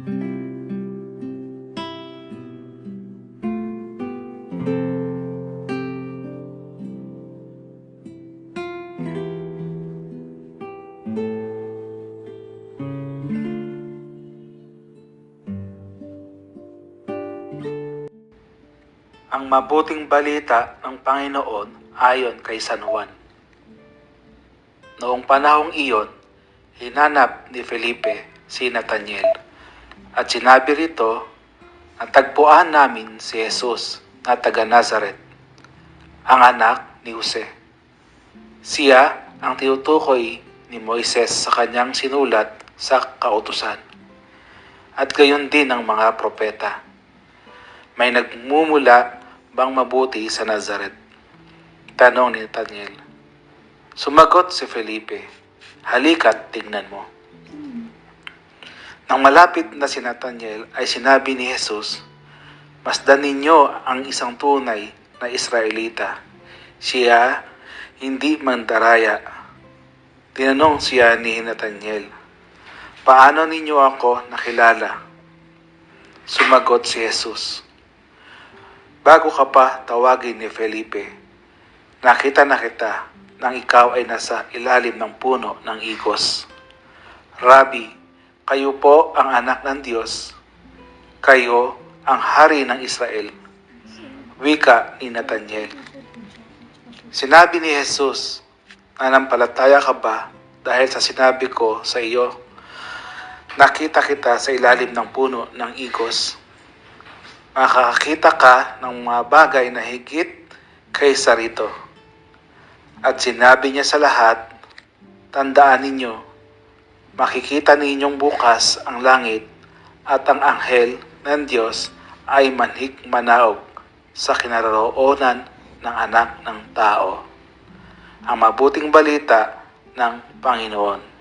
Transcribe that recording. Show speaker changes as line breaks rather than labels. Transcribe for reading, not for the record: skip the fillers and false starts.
Ang mabuting balita ng Panginoon ayon kay San Juan. Noong panahong iyon, hinanap ni Felipe si Nathaniel at sinabi rito, natagpuan namin si Jesus na taga Nazaret, ang anak ni Jose. Siya ang tinutukoy ni Moises sa kanyang sinulat sa kautusan, at gayon din ang mga propeta. May nagmumula bang mabuti sa Nazaret? Tanong ni Nathaniel. Sumagot si Felipe, halika't tingnan mo. Nang malapit na si Nathaniel ay sinabi ni Jesus, masdan ninyo ang isang tunay na Israelita. Siya hindi mandaraya. Tinanong siya ni Nathaniel, paano ninyo ako nakilala? Sumagot si Jesus, bago ka pa tawagin ni Felipe, nakita na kita nang ikaw ay nasa ilalim ng puno ng igos. Rabi, kayo po ang anak ng Diyos. Kayo ang hari ng Israel. Wika ni Nathaniel. Sinabi ni Jesus, nanampalataya ka ba dahil sa sinabi ko sa iyo, nakita kita sa ilalim ng puno ng igos? Makakakita ka ng mga bagay na higit kaysa rito. At sinabi niya sa lahat, tandaan ninyo, makikita ninyong bukas ang langit at ang anghel ng Diyos ay manhik-manaog sa kinaroroonan ng anak ng tao. Ang mabuting balita ng Panginoon.